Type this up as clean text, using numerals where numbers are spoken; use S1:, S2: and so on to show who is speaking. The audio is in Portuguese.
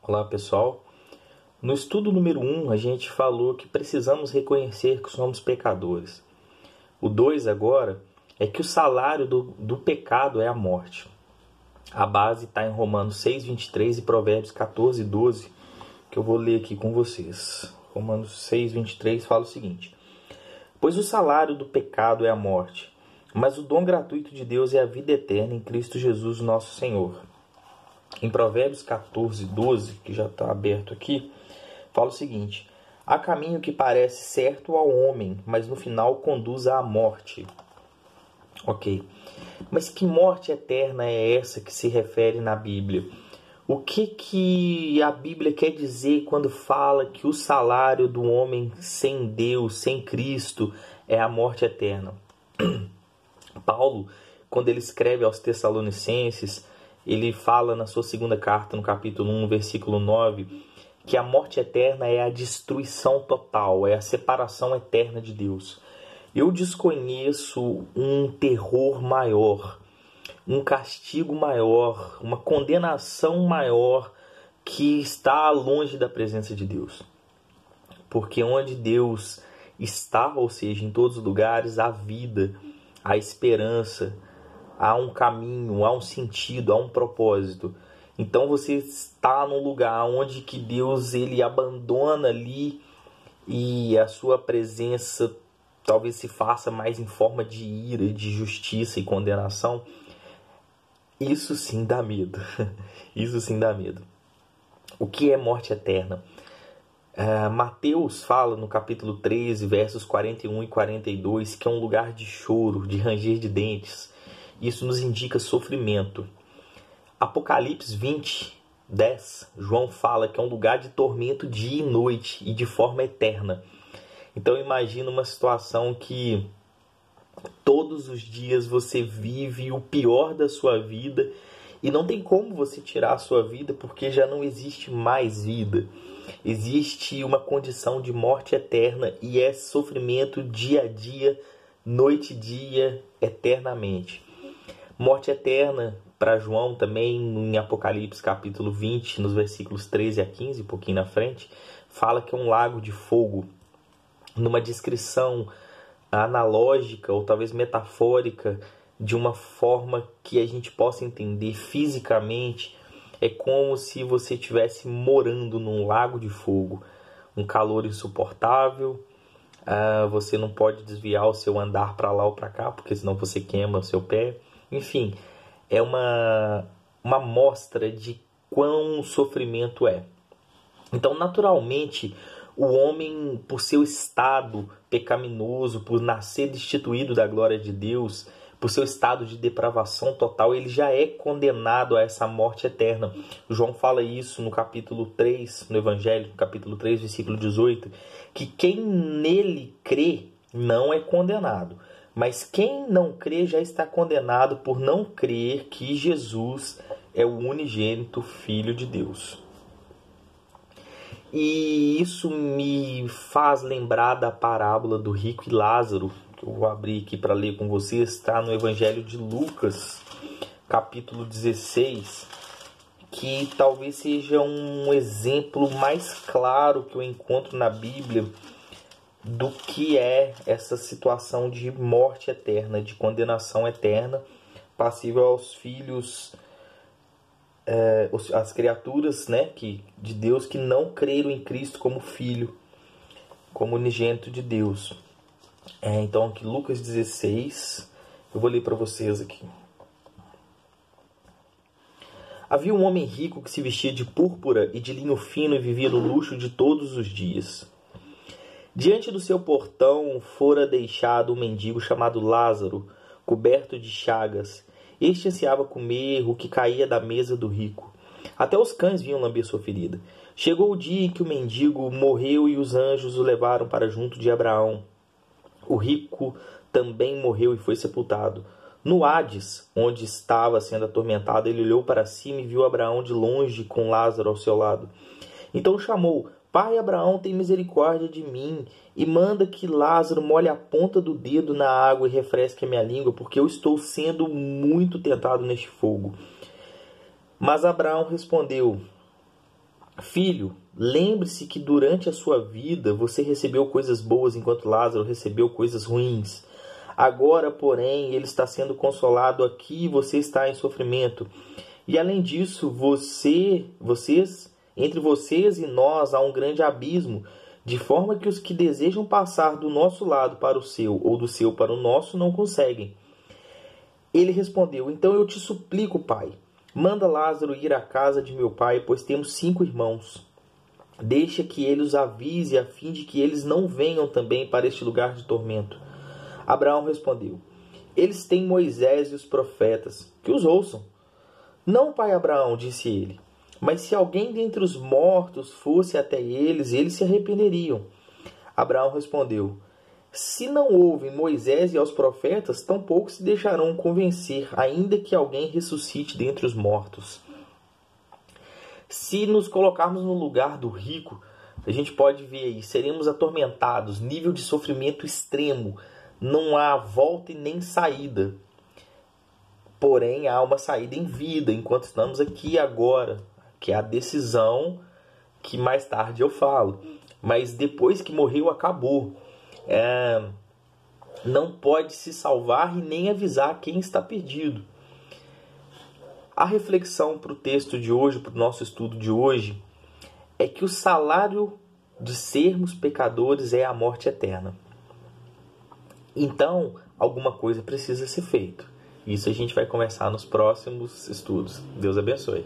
S1: Olá pessoal, no estudo número 1 a gente falou que precisamos reconhecer que somos pecadores. O 2 agora é que o salário do pecado é a morte. A base está em Romanos 6:23 e Provérbios 14:12, que eu vou ler aqui com vocês. Romanos 6:23 fala o seguinte: pois o salário do pecado é a morte, mas o dom gratuito de Deus é a vida eterna em Cristo Jesus nosso Senhor. Em Provérbios 14:12, que já está aberto aqui, fala o seguinte: há caminho que parece certo ao homem, mas no final conduz à morte. Ok, mas que morte eterna é essa que se refere na Bíblia? O que a Bíblia quer dizer quando fala que o salário do homem sem Deus, sem Cristo, é a morte eterna? Paulo, quando ele escreve aos Tessalonicenses, ele fala na sua segunda carta, no capítulo 1, versículo 9, que a morte eterna é a destruição total, é a separação eterna de Deus. Eu desconheço um terror maior, um castigo maior, uma condenação maior que está longe da presença de Deus. Porque onde Deus está, ou seja, em todos os lugares, há vida, há esperança, há um caminho, há um sentido, há um propósito. Então você está num lugar onde que Deus ele abandona ali e a sua presença talvez se faça mais em forma de ira, de justiça e condenação. Isso sim dá medo. Isso sim dá medo. O que é morte eterna? Mateus fala no capítulo 13, versos 41 e 42, que é um lugar de choro, de ranger de dentes. Isso nos indica sofrimento. Apocalipse 20:10, João fala que é um lugar de tormento dia e noite e de forma eterna. Então imagina uma situação que todos os dias você vive o pior da sua vida e não tem como você tirar a sua vida porque já não existe mais vida. Existe uma condição de morte eterna e é sofrimento dia a dia, noite e dia, eternamente. Morte eterna para João também, em Apocalipse capítulo 20, nos versículos 13 a 15, um pouquinho na frente, fala que é um lago de fogo. Numa descrição analógica ou talvez metafórica, de uma forma que a gente possa entender fisicamente, é como se você estivesse morando num lago de fogo, um calor insuportável. Você não pode desviar o seu andar para lá ou para cá, porque senão você queima o seu pé. Enfim, é uma mostra de quão sofrimento é. Então, naturalmente, o homem, por seu estado pecaminoso, por nascer destituído da glória de Deus, por seu estado de depravação total, ele já é condenado a essa morte eterna. João fala isso no capítulo 3, no Evangelho, no capítulo 3, versículo 18, que quem nele crê não é condenado. Mas quem não crê já está condenado por não crer que Jesus é o unigênito Filho de Deus. E isso me faz lembrar da parábola do rico e Lázaro, que eu vou abrir aqui para ler com vocês, está no Evangelho de Lucas, capítulo 16, que talvez seja um exemplo mais claro que eu encontro na Bíblia do que é essa situação de morte eterna, de condenação eterna, passível aos filhos, as criaturas, né, de Deus que não creram em Cristo como Filho, como unigênito de Deus. Então aqui Lucas 16, eu vou ler para vocês aqui. Havia um homem rico que se vestia de púrpura e de linho fino e vivia no luxo de todos os dias. Diante do seu portão fora deixado um mendigo chamado Lázaro, coberto de chagas. Este ansiava comer o que caía da mesa do rico. Até os cães vinham lamber sua ferida. Chegou o dia em que o mendigo morreu e os anjos o levaram para junto de Abraão. O rico também morreu e foi sepultado. No Hades, onde estava sendo atormentado, ele olhou para cima e viu Abraão de longe com Lázaro ao seu lado. Então chamou: Pai Abraão, tem misericórdia de mim e manda que Lázaro molhe a ponta do dedo na água e refresque a minha língua, porque eu estou sendo muito tentado neste fogo. Mas Abraão respondeu: Filho, lembre-se que durante a sua vida você recebeu coisas boas enquanto Lázaro recebeu coisas ruins. Agora, porém, ele está sendo consolado aqui e você está em sofrimento. E além disso, entre vocês e nós há um grande abismo, de forma que os que desejam passar do nosso lado para o seu ou do seu para o nosso não conseguem. Ele respondeu: então eu te suplico, pai, manda Lázaro ir à casa de meu pai, pois temos 5 irmãos. Deixa que ele os avise, a fim de que eles não venham também para este lugar de tormento. Abraão respondeu: eles têm Moisés e os profetas, que os ouçam. Não, pai Abraão, disse ele, mas se alguém dentre os mortos fosse até eles, eles se arrependeriam. Abraão respondeu: se não ouvem Moisés e aos profetas, tampouco se deixarão convencer, ainda que alguém ressuscite dentre os mortos. Se nos colocarmos no lugar do rico, a gente pode ver aí, seremos atormentados, nível de sofrimento extremo, não há volta e nem saída. Porém, há uma saída em vida, enquanto estamos aqui agora, que é a decisão que mais tarde eu falo. Mas depois que morreu, acabou. Não pode se salvar e nem avisar quem está perdido. A reflexão para o texto de hoje, para o nosso estudo de hoje, é que o salário de sermos pecadores é a morte eterna. Então, alguma coisa precisa ser feita. Isso a gente vai conversar nos próximos estudos. Deus abençoe.